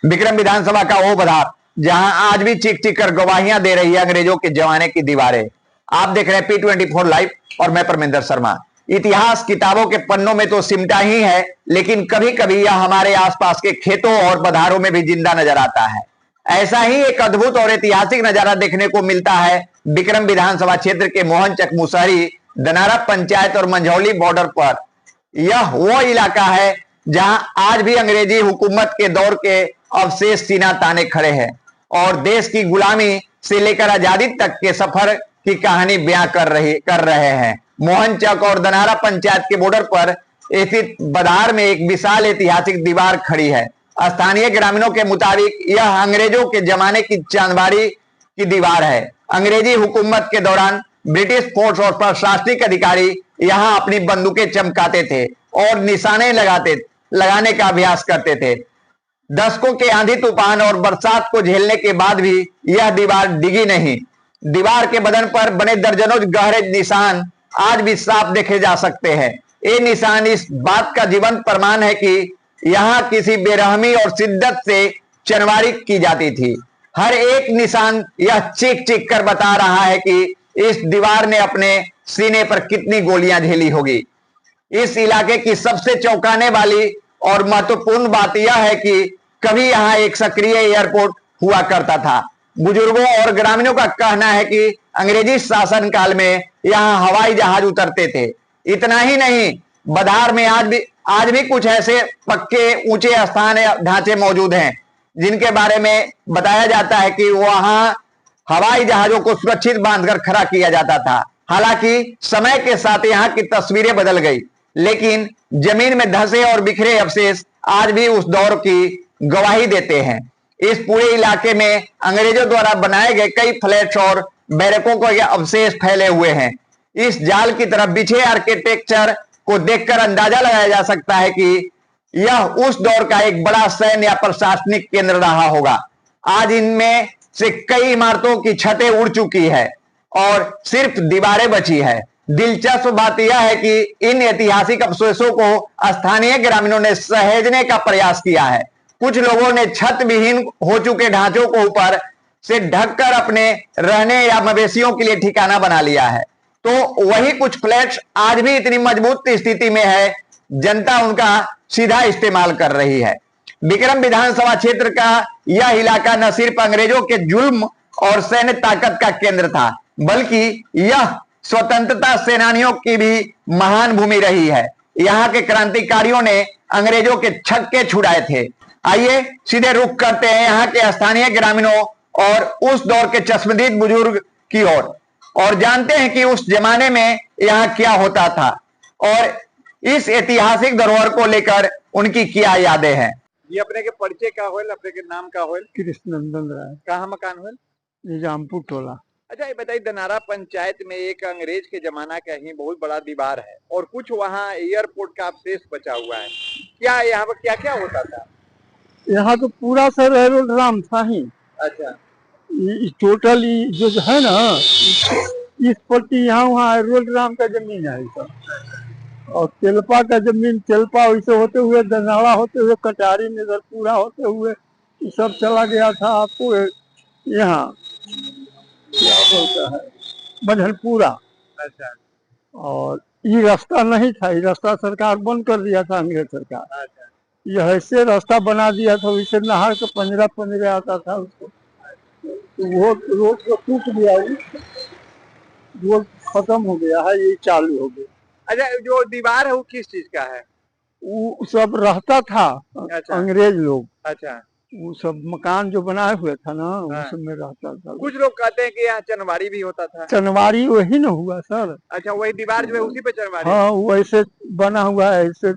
विक्रम विधानसभा का वो बधार जहां आज भी चीख चीख कर गवाहियां दे रही है अंग्रेजों के जमाने की दीवारें। आप देख रहे हैं P24 लाइव और मैं परमेंद्र शर्मा। इतिहास किताबों के पन्नों में तो सिमटा ही है, लेकिन कभी कभी यह हमारे आसपास के खेतों और बधारों में भी जिंदा नजर आता है। ऐसा ही एक अद्भुत और ऐतिहासिक नजारा देखने को मिलता है विक्रम विधानसभा क्षेत्र के मोहनचक मुसहरी दनारा पंचायत और मंझौली बॉर्डर पर। यह वो इलाका है जहां आज भी अंग्रेजी हुकूमत के दौर के अवशेष सीना ताने खड़े हैं और देश की गुलामी से लेकर आजादी तक के सफर की कहानी बयां कर रहे हैं। मोहनचक और दनारा पंचायत के बॉर्डर पर स्थित बधार में एक विशाल ऐतिहासिक दीवार खड़ी है। स्थानीय ग्रामीणों के मुताबिक यह अंग्रेजों के जमाने की चांदबाड़ी की दीवार है। अंग्रेजी हुकूमत के दौरान ब्रिटिश फोर्स और प्रशासनिक अधिकारी यहां अपनी बंदूकें चमकाते थे और निशाने लगाने का अभ्यास करते थे। दशकों के आंधी तूफान और बरसात को झेलने के बाद भी यह दीवार डिगी नहीं। दीवार के बदन पर बने दर्जनों गहरे निशान आज भी साफ देखे जा सकते हैं। ये निशान इस बात का जीवंत प्रमाण है कि यहाँ किसी बेरहमी और शिद्दत से चनवारी की जाती थी। हर एक निशान यह चीख चीख कर बता रहा है कि इस दीवार ने अपने सीने पर कितनी गोलियां झेली होगी। इस इलाके की सबसे चौंकाने वाली और महत्वपूर्ण बात यह है कि कभी यहाँ एक सक्रिय एयरपोर्ट हुआ करता था। बुजुर्गों और ग्रामीणों का कहना है कि अंग्रेजी शासन काल में यहाँ हवाई जहाज उतरते थे। इतना ही नहीं, बधार में आज भी कुछ ऐसे पक्के ऊंचे स्थान ढांचे मौजूद हैं जिनके बारे में बताया जाता है कि वहां हवाई जहाजों को सुरक्षित बांधकर खड़ा किया जाता था। हालांकि समय के साथ यहाँ की तस्वीरें बदल गई, लेकिन जमीन में धंसे और बिखरे अवशेष आज भी उस दौर की गवाही देते हैं। इस पूरे इलाके में अंग्रेजों द्वारा बनाए गए कई फ्लैट्स और बैरकों को यह अवशेष फैले हुए हैं। इस जाल की तरफ बिछे आर्किटेक्चर को देखकर अंदाजा लगाया जा सकता है कि यह उस दौर का एक बड़ा सैन्य या प्रशासनिक केंद्र रहा होगा। आज इनमें से कई इमारतों की छतें उड़ चुकी है और सिर्फ दीवारें बची है। दिलचस्प बात यह है कि इन ऐतिहासिक अवशेषों को स्थानीय ग्रामीणों ने सहेजने का प्रयास किया है। कुछ लोगों ने छत विहीन हो चुके ढांचों को ऊपर से ढककर अपने रहने या मवेशियों के लिए ठिकाना बना लिया है, तो वही कुछ फ्लैट्स आज भी इतनी मजबूत स्थिति में है, जनता उनका सीधा इस्तेमाल कर रही है। विक्रम विधानसभा क्षेत्र का यह इलाका न सिर्फ अंग्रेजों के जुल्म और सैन्य ताकत का केंद्र था, बल्कि यह स्वतंत्रता सेनानियों की भी महान भूमि रही है। यहाँ के क्रांतिकारियों ने अंग्रेजों के छक्के छुड़ाए थे। आइए सीधे रुख करते हैं यहाँ के स्थानीय ग्रामीणों और उस दौर के चश्मदीद बुजुर्ग की ओर और जानते हैं कि उस जमाने में यहाँ क्या होता था और इस ऐतिहासिक धरोहर को लेकर उनकी क्या यादें हैं। ये अपने के परिचय का होल, अपने के नाम का होल? कृष्णनंदन राय। कहाँ मकान होल? निजामपुर टोला। अच्छा, ये बताइए, दनारा पंचायत में एक अंग्रेज के जमाना का ही बहुत बड़ा दीवार है और कुछ वहाँ एयरपोर्ट का अवशेष बचा हुआ है। क्या यहाँ पर क्या क्या होता था? यहाँ तो पूरा सर एरोड्राम था ही। अच्छा, टोटल जो है ना, इस पट्टी यहाँ वहाँ एरोड्राम का जमीन है सर, और तेलपा का जमीन, तेलपा वैसे होते हुए दनाड़ा होते हुए कटारी नगर पूरा होते हुए ये सब चला गया था आपको यहाँ क्या बोलता है बझनपुरा। अच्छा, और ये रास्ता नहीं था, ये रास्ता सरकार बंद कर दिया था, अंग्रेज सरकार। अच्छा, यह ऐसे रास्ता बना दिया था, वैसे नहर के पंजरा पंजरा आता था उसको, तो वो रोड को टूट गया, रोड खत्म हो गया है, ये चालू हो गया। अच्छा, जो दीवार है वो किस चीज का है? वो सब रहता था। अच्छा, अंग्रेज लोग। अच्छा, वो सब मकान जो बनाए हुए था ना, उसमें रहता था। कुछ लोग कहते हैं कि यहाँ चनवारी भी होता था। चनवारी वही न हुआ सर। अच्छा, वही दीवार जो है उसी पे चनवारी? हाँ, वैसे बना हुआ है, ऐसे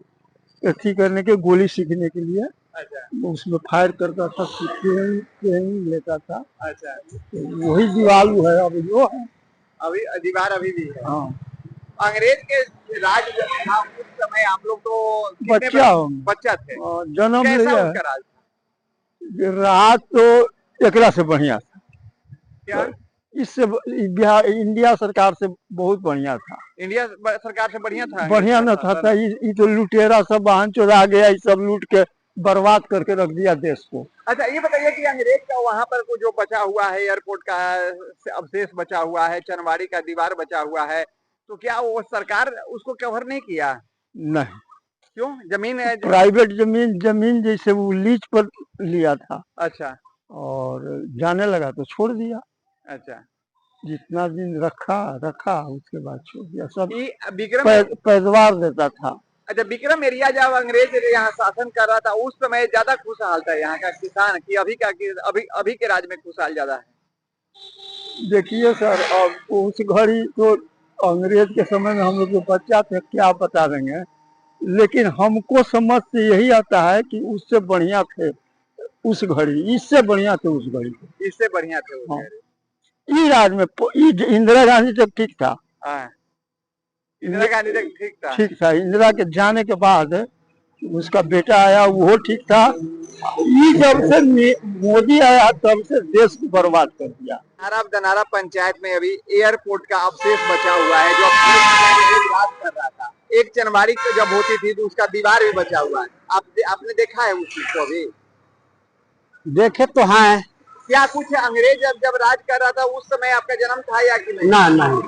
अथी करने के, गोली सीखने के लिए। अच्छा, उसमें फायर करता था, ट्रेनिंग लेता था। अच्छा, तो वही दीवार है अभी जो है, अभी दीवार अभी भी है। हाँ। अंग्रेज के राज था उस समय, आप लोग तो बच्चा थे, जन्म कैसा उनका राज था? राज तो एकरा से बढ़िया था। क्या? इससे बिहार इंडिया सरकार से बहुत बढ़िया था। इंडिया सरकार से बढ़िया था? बढ़िया न था, ये तो लुटेरा सब वाहन चोरा गया, ये सब लूट के बर्बाद करके रख दिया देश को। अच्छा ये बताइए कि अंग्रेज का वहां पर कुछ जो बचा हुआ है, एयरपोर्ट का अवशेष बचा हुआ है, चनवाड़ी का दीवार बचा हुआ है, तो क्या वो सरकार उसको कवर नहीं किया? नहीं, क्यों? जमीन है प्राइवेट जमीन जैसे वो लीज पर लिया था अच्छा और जाने लगा तो छोड़ दिया। अच्छा। जितना दिन रखा रखा उसके बाद छोड़ दिया। सब कि विक्रम पैदावार देता था। अच्छा विक्रम एरिया जब अंग्रेज यहाँ शासन कर रहा था उस समय ज्यादा खुशहाल था यहाँ का किसान की अभी का अभी के राज में खुशहाल ज्यादा है? देखिए सर, अब उस घड़ी तो अंग्रेज के समय में हम लोग जो बच्चा थे क्या बता देंगे, लेकिन हमको समझ से यही आता है कि उससे बढ़िया थे उस घड़ी, इससे बढ़िया थे उस घड़ी, इससे बढ़िया थे उस घड़ी। ई राज में इंदिरा गांधी तक ठीक था। हाँ इंदिरा गांधी तक ठीक था। इंदिरा के जाने के बाद उसका बेटा आया वो ठीक था। ये जब से मोदी आया तब से देश को बर्बाद कर दिया। दनारा पंचायत में अभी एयरपोर्ट का अवशेष बचा हुआ है जो राज कर रहा था। एक जनवरी को जब होती थी तो उसका दीवार भी बचा हुआ है। आपने देखा है उस चीज को? अभी देखे तो हैं। क्या कुछ अंग्रेज जब राज कर रहा था उस समय आपका जन्म था या कि नहीं? ना नहीं।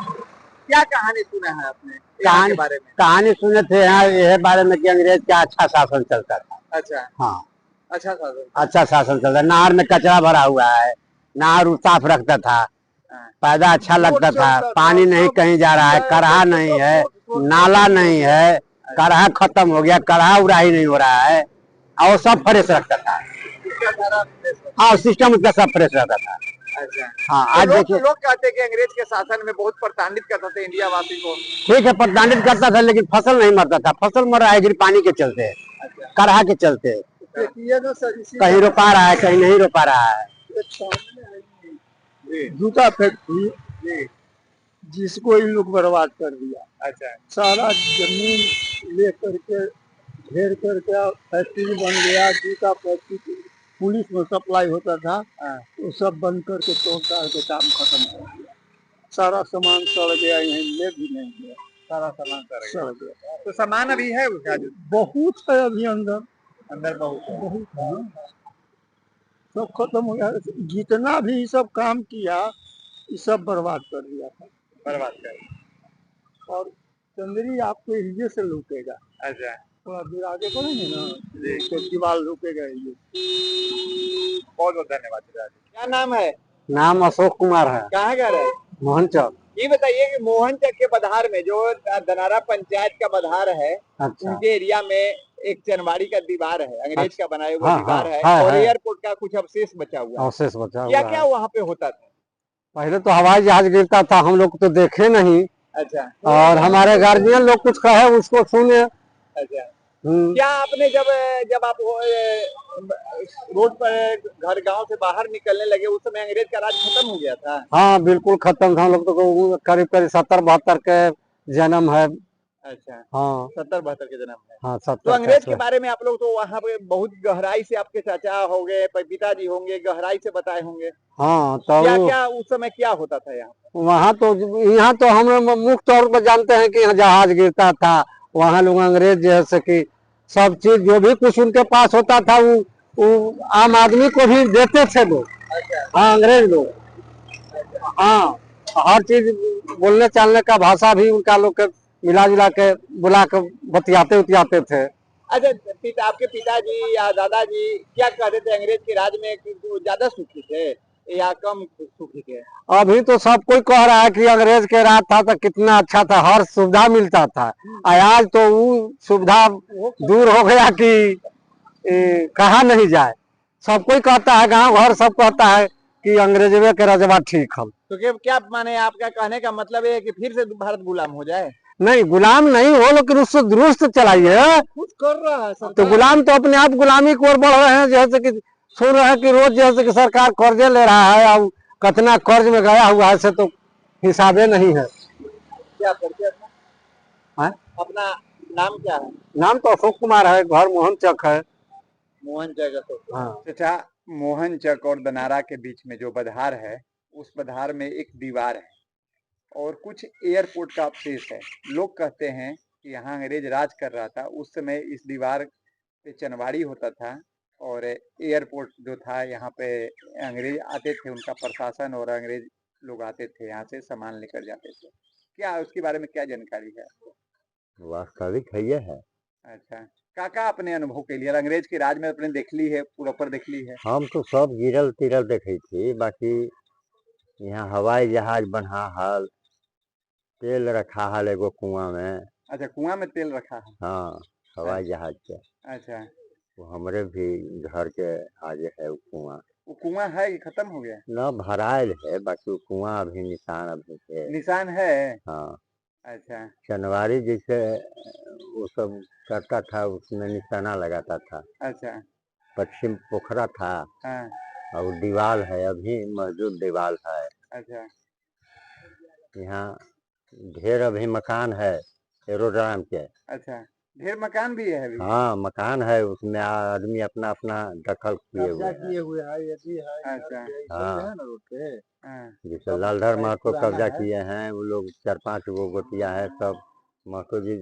क्या कहानी सुना है आपने यहाँ के बारे में? कहानी सुने थे यहाँ यह बारे में कि अंग्रेज का अच्छा शासन चलता था। अच्छा हाँ अच्छा शासन चलता। नहर में कचरा भरा हुआ है, नहर साफ रखता था, पैदा अच्छा लगता था, पानी नहीं कहीं जा रहा है, करहा नहीं है, नाला नहीं है, करहा खत्म हो गया, करहा उड़ाही नहीं हो रहा है और सब फ्रेश रखता था। हाँ सिस्टम उसका सब फ्रेश रहता था। अच्छा हाँ तो आज देखिए लोग कहते हैं कि अंग्रेज के शासन में बहुत प्रताड़ित करता था इंडिया वासी को। ठीक है प्रताड़ित करता था लेकिन फसल नहीं मरता था। फसल मर रहा है पानी के चलते, करहा के चलते, कहीं रोपा रहा है कहीं नहीं रोपा रहा है। जूता फैक्ट्री जिसको इन लोग बर्बाद कर दिया। अच्छा सारा जमीन ले करके घेर करके फैक्ट्री बन गया। जूता फैक्ट्री पुलिस में सप्लाई होता था वो सब बंद करके तोड़ ताड़ के काम खत्म कर दिया। सारा सामान सड़ गया, यहीं ले भी नहीं गया, सारा सामान सड़ गया। तो सामान अभी है उसका? बहुत है अभी अंदर बहुत है। सब खत्म हो गया। जितना भी सब काम किया ये सब बर्बाद कर दिया था। बर्बाद कर। और चंद्री आपको हिजे से लूटेगा। अच्छा थोड़ा दूर आगे बढ़ेंगे ना तो दीवार लूटेगा ये। बहुत बहुत धन्यवाद। क्या नाम है? नाम अशोक कुमार है। कहाँ घर है? मोहन चौक। ये बताइए कि मोहन चक के बधार में जो दनारा पंचायत का बधार है, अच्छा। उनके एरिया में एक चनवाड़ी का दीवार है, अंग्रेज का बनाया हुआ दीवार है और है। एयरपोर्ट का कुछ अवशेष बचा हुआ है। अवशेष बचा हुआ क्या क्या वहाँ पे होता था? पहले तो हवाई जहाज गिरता था, हम लोग तो देखे नहीं। अच्छा और हमारे गार्जियन लोग कुछ कहे उसको सुने। अच्छा क्या आपने जब आप रोड पर घर गांव से बाहर निकलने लगे उस समय अंग्रेज का राज खत्म हो गया था? हाँ बिल्कुल खत्म था। हम लोग तो करीब करीब 70-72 के जन्म है। अच्छा हाँ 70-72 के जन्म है। हाँ तो अंग्रेज के बारे में आप लोग तो वहाँ पे बहुत गहराई से आपके चाचा हो गए, पिताजी होंगे, गहराई से बताए होंगे। हाँ तो क्या क्या उस समय क्या होता था यहाँ? वहाँ तो हम मुख्य तौर पर जानते हैं कि यहाँ जहाज गिरता था। वहाँ लोग अंग्रेज जैसे कि सब चीज जो भी कुछ उनके पास होता था वो आम आदमी को भी देते थे लोग। हाँ अंग्रेज लोग। हाँ हर चीज बोलने चालने का भाषा भी उनका लोग के मिला जुला के बुला के बतियाते थे। अच्छा आपके पिताजी या दादाजी क्या कहते थे अंग्रेज के राज में कि वो ज्यादा सुखी थे या कम सुखी थे? अभी तो सब कोई कह रहा है कि अंग्रेज के राज था तो कितना अच्छा था, हर सुविधा मिलता था। आज तो वो सुविधा दूर हो गया कि कहा नहीं जाए। सब कोई कहता है, गांव घर सब कहता है कि अंग्रेजवे के राजवा ठीक है। तो क्या माने आपका कहने का मतलब है कि फिर से भारत गुलाम हो जाए? नहीं गुलाम नहीं हो लेकिन उससे दुरुस्त चलाइए। कुछ कर रहा है तो गुलाम तो अपने आप गुलामी की ओर बढ़ रहे हैं। जैसे कि सुन रहे हैं कि रोज जैसे कि सरकार कर्जे ले रहा है और कितना कर्ज में गया हुआ है से तो हिसाबे नहीं है। क्या करते अपना नाम क्या है? नाम तो अशोक कुमार है, घर मोहन चक है। मोहन चक। हाँ अच्छा मोहन चक और दनारा के बीच में जो बधार है उस बधार में एक दीवार है और कुछ एयरपोर्ट का अवशेष है। लोग कहते हैं कि यहाँ अंग्रेज राज कर रहा था उस समय इस दीवार पे चनवाड़ी होता था और एयरपोर्ट जो था यहाँ पे अंग्रेज आते थे, उनका प्रशासन और अंग्रेज लोग आते थे, यहाँ से सामान लेकर जाते थे। क्या उसके बारे में क्या जानकारी है आपको? वास्तविक है ये है। अच्छा, का अपने अनुभव के लिए अंग्रेज के राज में अपने देख ली है, पूरा पर देख ली है? हम तो सब गिरल तिरल देखी थी, बाकी यहाँ हवाई जहाज बना हल, तेल रखा हल एगो कुआं में। अच्छा, कुआं में तेल रखा है? हाँ, हवाई जहाज के। अच्छा, वो हमरे भी घर के आगे है वो कुआं। वो कुआं है कि खत्म हो गया? न भरायल है, बाकी वो कुआं अभी निशान अभी है। निशान है? हाँ, अच्छा, चनवारी जैसे वो सब करता था, उसमें निशाना लगाता था। अच्छा, पश्चिम पोखरा था हाँ, और दीवाल है, अभी मौजूद दीवाल है। अच्छा, यहाँ ढेर अभी मकान है एरोड्राम के। अच्छा, ढेर मकान भी है अभी? हाँ, मकान है, उसमें आदमी अपना अपना दखल किए हुए हैं। हुए है, ये भी है। अच्छा, हाँ, है ना रोड पे। हाँ, जैसे लालधर महतो पुराना कब्जा है। किए हैं, वो लोग 4-5 गो गोतिया है, सब महतो जी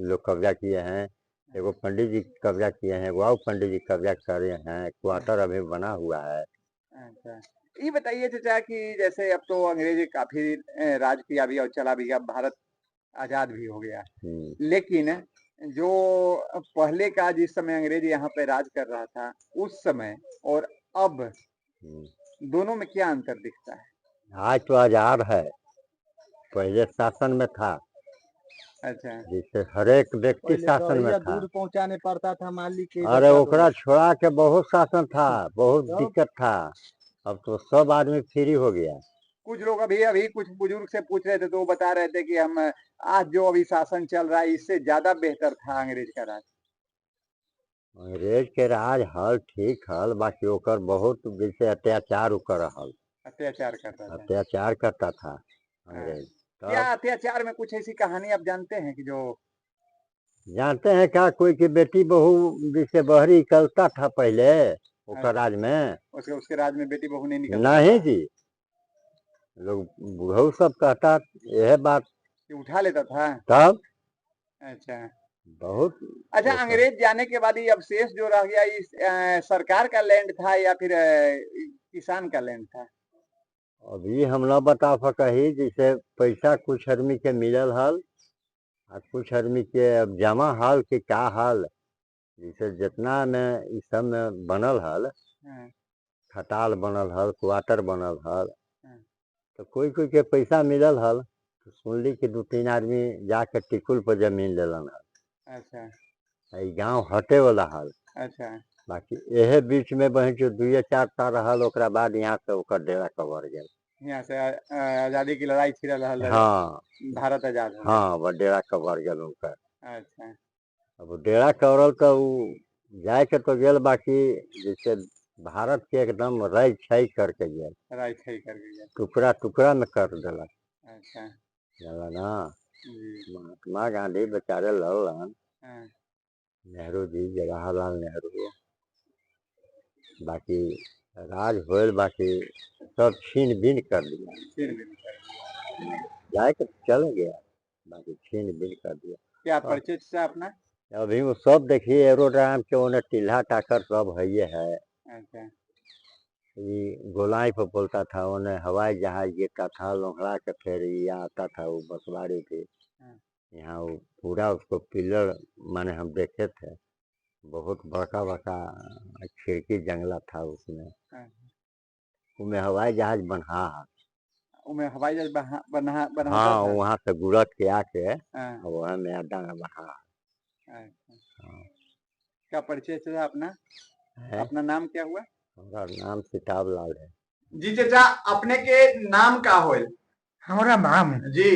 लोग कब्जा किए हैं। एगो पंडित जी कब्जा किए हैं, एगो और पंडित जी कब्जा करे हैं। क्वार्टर अभी बना हुआ है। अच्छा। ये बताइए चाचा कि जैसे अब तो अंग्रेज काफी राज किया भी और चला भी गया, भारत आजाद भी हो गया, लेकिन जो पहले का जिस समय अंग्रेज यहाँ पे राज कर रहा था, उस समय और अब दोनों में क्या अंतर दिखता है? आज तो आजाद है, पहले शासन में था। अच्छा, जैसे हर एक व्यक्ति शासन में था। दूध पहुंचाने पड़ता था मालिक के। अरे ओकरा छोड़ा के बहुत शासन था, बहुत दिक्कत था। अब तो सब आदमी फ्री हो गया। कुछ लोग अभी कुछ बुजुर्ग से पूछ रहे थे तो वो बता रहे थे कि हम आज जो अभी शासन चल रहा है इससे ज्यादा बेहतर था अंग्रेज का राज। अंग्रेज के राज हल ठीक हल, बाकी ओकर बहुत जैसे अत्याचार कर हल। अत्याचार करता था? अत्याचार करता था अंग्रेज। क्या अत्याचार में कुछ ऐसी कहानी आप जानते हैं कि जो? जानते हैं क्या, कोई की बेटी बहू जैसे बहरी निकलता था पहले ओकर राज में। उसके राज में बेटी बहू नहीं निकलता? नहीं जी, लोग बुढ़ऊ सब कहता यह बात कि उठा लेता था? तब अच्छा, बहुत। अच्छा, अंग्रेज जाने के बाद ये अवशेष जो रह गया, इस सरकार का लैंड था या फिर किसान का लैंड था? अभी हम न बता सकही, जैसे पैसा कुछ आदमी के मिलल हल और कुछ आदमी के अब जमा हल कि का हल। जैसे जितना में इस सब में बनल हल, खटाल बनल हल, क्वार्टर बनल हल, तो कोई कोई के पैसा मिलल हल तो सुनली कि 2-3 आदमी जाके टिकुल पर जमीन लेलन हल। अच्छा, गांव हटे वाला हल। अच्छा, बाकी यह बीच में बही जो 2-4 साल रहल, ओकरा बाद यहाँ से ओकर डेरा कवर गया। यहाँ से आजादी की लड़ाई छिड़ल रहल। हाँ, भारत आजाद हो गया। हाँ, वो डेरा कवर गया उनका। अच्छा, अब डेरा कवरल तो जाए के तो गेल, बाकी जैसे भारत के एकदम रई छई करके गया, राय छई करके गया। टुकड़ा टुकड़ा में कर दिलक। अच्छा, जाला ना, जी, महात्मा गांधी बेचारे लड़लन, हाँ, नेहरू जी, जवाहरलाल नेहरू, बाकी राज होल, बाकी सब छीन बीन कर दिया। छीन बीन कर दिया। जाए के चल गया, बाकी छीन बीन कर दिया। क्या परिचय था अपना? अभी वो सब देखिए एरोड्राम के ओने टिल्हा टाकर सब है ये है। अच्छा, ये गोलाई पर बोलता था, उन्हें हवाई जहाज गिरता था, लोहड़ा के फिर ये आता था, वो बसवाड़ी थी यहाँ, वो पूरा उसको पिलर माने हम देखे थे, बहुत बड़का बड़का खिड़की जंगला था उसमें। उसमें हवाई जहाज बना, उमें हवाई जहाज बना बना हाँ, वहाँ से गुरत के आके वहाँ में अड्डा में बना। क्या परिचय था अपना? अपना नाम क्या हुआ? हमारा नाम सिताब लाल है। जी चाचा, अपने के नाम का होल? हमारा नाम जी,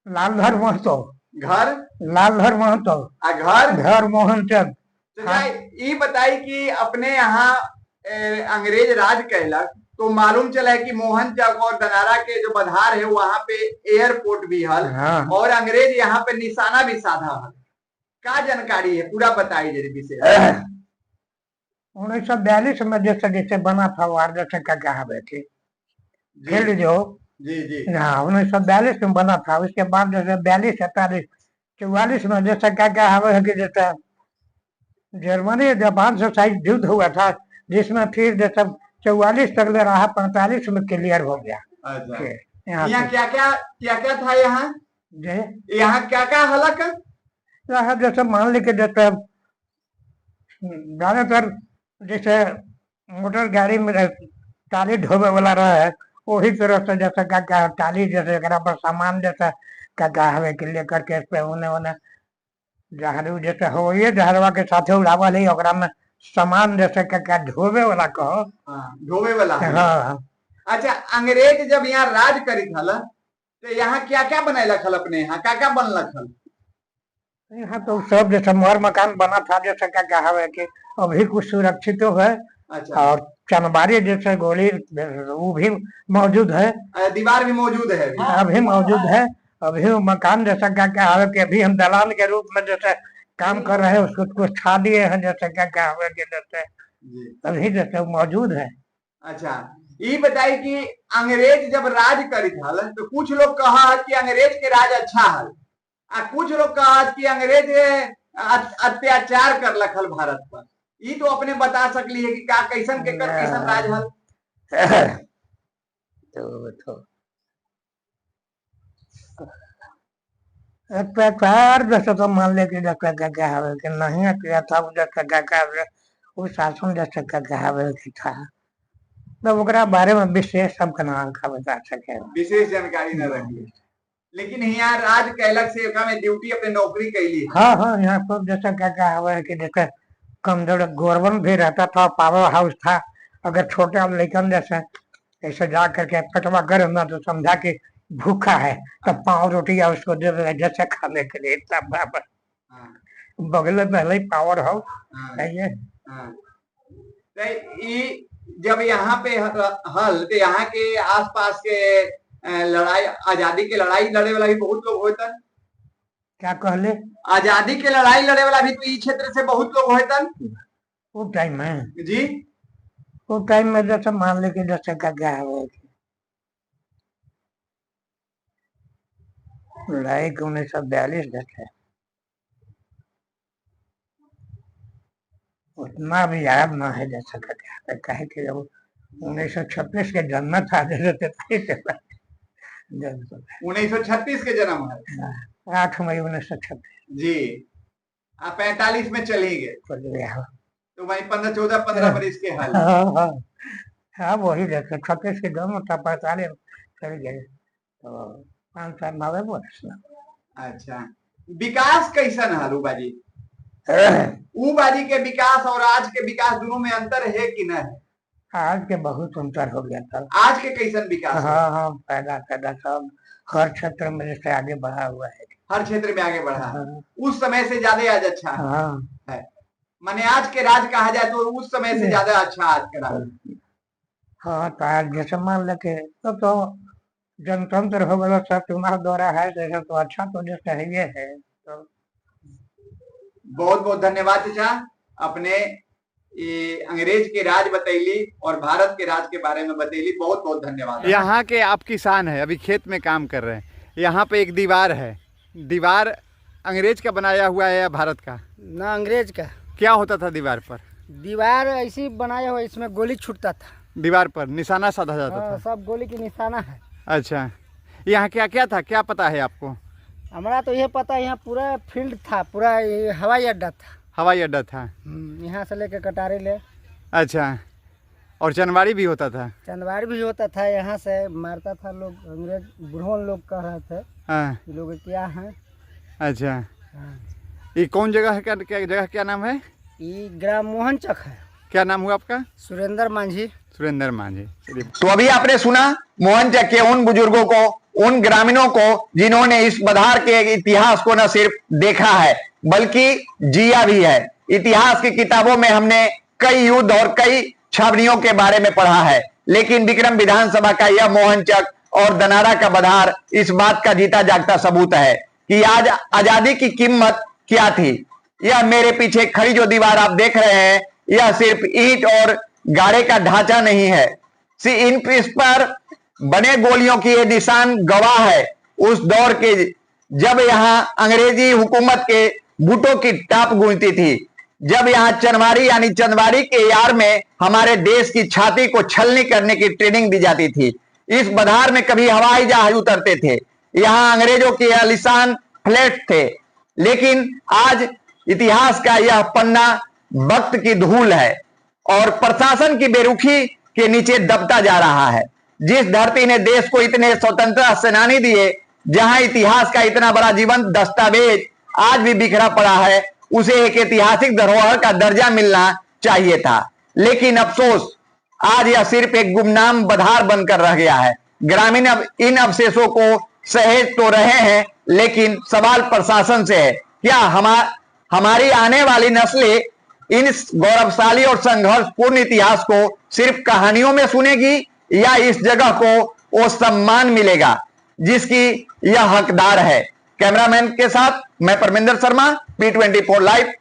लालधर महतो। घर? लालधर महतो। घर? घर मोहन चंद। चाचा, ये बताई कि अपने यहाँ अंग्रेज राज कहलक तो मालूम चला है कि मोहन चक और दनारा के जो बधार है वहां पे एयरपोर्ट भी हल। हाँ। और अंग्रेज यहाँ पे निशाना भी साधा हल। क्या जानकारी है, पूरा बताइए जरा विषय। 1942 में जैसे बना था वार्ड का कहा थे फील्ड जो। जी जी, हाँ, 1942 में बना था। उसके बाद जैसे 42, 43, 44 में जैसे क्या है कि जैसे जर्मनी जापान से शायद युद्ध हुआ था, जिसमें फिर जैसे 44 तक ले रहा, 45 में क्लियर हो गया। अच्छा, फिर यहाँ यहाँ से क्या क्या था यहाँ जे यहाँ क्या हलक? यहाँ जैसे मान ली कि जैसे ज्यादातर जैसे मोटर गाड़ी में टाली ढोबे वाला रहे, वही तरह से जैसे क्या टाली जैसे एकरा पर सामान जैसे क्या हवे के लेकर के पे उन्हें जहरू जैसे हो ये जहरवा के साथे उड़ावल है, ओकरा में सामान जैसे क्या ढोबे वाला कहो। हाँ, ढोबे वाला है। हाँ अच्छा, अंग्रेज जब यहाँ राज करी थल तो यहाँ क्या बनैलक हल अपने यहाँ क्या बनलक हल? यहाँ तो सब जैसे मोहर मकान बना था, जैसे क्या हवे कि अभी कुछ सुरक्षित तो है, अच्छा, और चनबारी जैसे गोली वो भी मौजूद है, दीवार भी मौजूद है अभी? अभी मौजूद है। अभी वो मकान जैसा क्या है कि अभी हम दलाल के रूप में जैसे काम कर रहे हैं, उसको कुछ छा दिए हैं, जैसे क्या है कि जैसे जी। अभी जैसे मौजूद है। अच्छा, ये बताई कि अंग्रेज जब राज करी थल तो कुछ लोग कहा कि अंग्रेज के राज अच्छा है, आ कुछ लोग कहा कि अंग्रेज अत्याचार कर लखल भारत पर। ये तो अपने बता सकली है कि का कैसन के कर कैसन राज हल? तो अत्याचार जैसे तो मान ले कि जैसे क्या है कि नहीं किया था, जैसे क्या वो शासन जैसे क्या है कि था, तो ओकरा बारे में विशेष हम कना का बता सके। विशेष जानकारी न रखी, लेकिन यहाँ राज कैलक से में ड्यूटी अपने नौकरी कैली। हाँ हाँ, यहाँ पर जैसा क्या है कि जैसे कमजोर गवर्नमेंट भी रहता था, पावर हाउस था। अगर छोटे लड़कन जैसे ऐसे जा करके पेटवा गर्म ना तो समझा कि भूखा है, तब पाव रोटी या उसको दे देगा जैसे खाने के लिए, इतना बराबर। बगल में पहले पावर हाउस है ये। तो ये जब यहाँ पे हल तो यहाँ के आसपास के लड़ाई, आजादी के लड़ाई लड़े वाला भी बहुत लोग होतन। क्या कहले? आजादी के लड़ाई लड़े वाला भी तो इस क्षेत्र से बहुत लोग होतन वो टाइम में जी। वो टाइम में जैसे मान ले कि जैसे क्या है लड़ाई के 1942 जैसे उतना भी याद ना है, जैसा क्या कहे कि जब 1936 के जन्म था, जैसे 1936 के जन्म है, 8 मई 1936 जी। आप 45 में चली गए तो वही 15 बरिस के हाल। हाँ वही जैसे 36 के जन्म था, 45 चल गए तो 5 साल 9 वर्ष। अच्छा, विकास कैसन है बाजी? बाजी के विकास और आज के विकास दोनों में अंतर है कि नहीं? आज के बहुत अंतर हो गया था। आज के कैसन विकास? हाँ हाँ, पैदा सब हर क्षेत्र में जैसे आगे बढ़ा हुआ है, हर क्षेत्र में आगे बढ़ा। हाँ। उस समय से ज्यादा आज अच्छा है। माने आज के राज कहा जाए तो उस समय से ज्यादा अच्छा आज का राज। हाँ, तो आज जैसे मान लेके तो जनतंत्र हो गया, सब चुनाव द्वारा है, जैसे तो अच्छा तो जैसे है ये है। तो बहुत बहुत धन्यवाद चाचा, अपने ये अंग्रेज के राज बतैली और भारत के राज के बारे में बतैली। बहुत बहुत धन्यवाद। यहाँ के आप किसान हैं, अभी खेत में काम कर रहे हैं। यहाँ पे एक दीवार है, दीवार अंग्रेज का बनाया हुआ है या भारत का? ना अंग्रेज का। क्या होता था दीवार पर? दीवार ऐसी बनाया हुआ, इसमें गोली छूटता था, दीवार पर निशाना साधा जाता था। सब गोली की निशाना है। अच्छा, यहाँ क्या क्या था, क्या पता है आपको? हमारा तो ये पता है, यहाँ पूरा फील्ड था, पूरा हवाई अड्डा था। हवाई अड्डा था, यहाँ से लेकर कटारी ले। अच्छा, और चनवाड़ी भी होता था? चंदवाड़ी भी होता था, यहाँ से मारता था लोग, अंग्रेज बुढ़ों लोग कह रहे थे। हाँ, ये लोग क्या है। अच्छा, हाँ। ये कौन जगह है, क्या जगह, क्या नाम है? ये ग्राम मोहन चक है। क्या नाम हुआ आपका? सुरेंद्र मांझी। सुरेंद्र मांझी। तो अभी आपने सुना मोहनचक के उन बुजुर्गों को, उन ग्रामीणों को जिन्होंने इस बधार के इतिहास को न सिर्फ देखा है बल्कि जिया भी है। इतिहास की किताबों में हमने कई युद्ध और कई छावनियों के बारे में पढ़ा है, लेकिन विक्रम विधानसभा का यह मोहनचक और दनारा का बधार इस बात का जीता जागता सबूत है कि आज आजादी की कीमत क्या थी। यह मेरे पीछे खड़ी जो दीवार आप देख रहे हैं, यह सिर्फ ईंट और गाड़े का ढांचा नहीं है, इस पर बने गोलियों की ये निशान गवाह है उस दौर के, जब यहां अंग्रेजी हुकूमत के बूटों की टाप गूंजती थी, जब यहाँ चंदवारी यानी चंदवारी के यार में हमारे देश की छाती को छलनी करने की ट्रेनिंग दी जाती थी। इस बधार में कभी हवाई जहाज उतरते थे। यहाँ अंग्रेजों के आलीशान फ्लैट थे, लेकिन आज इतिहास का यह पन्ना वक्त की धूल है और प्रशासन की बेरुखी के नीचे दबता जा रहा है। जिस धरती ने देश को इतने स्वतंत्रता सेनानी दिए, जहां इतिहास का इतना बड़ा जीवंत दस्तावेज आज भी बिखरा पड़ा है, उसे एक ऐतिहासिक धरोहर का दर्जा मिलना चाहिए था। लेकिन अफसोस, आज यह सिर्फ एक गुमनाम बधार बनकर रह गया है। ग्रामीण अब इन अवशेषों को सहेज तो रहे हैं, लेकिन सवाल प्रशासन से है, क्या हमारी आने वाली नस्लें इन गौरवशाली और संघर्षपूर्ण इतिहास को सिर्फ कहानियों में सुनेगी, या इस जगह को वो सम्मान मिलेगा जिसकी यह हकदार है। कैमरामैन के साथ मैं परमिंदर शर्मा, P24 लाइव।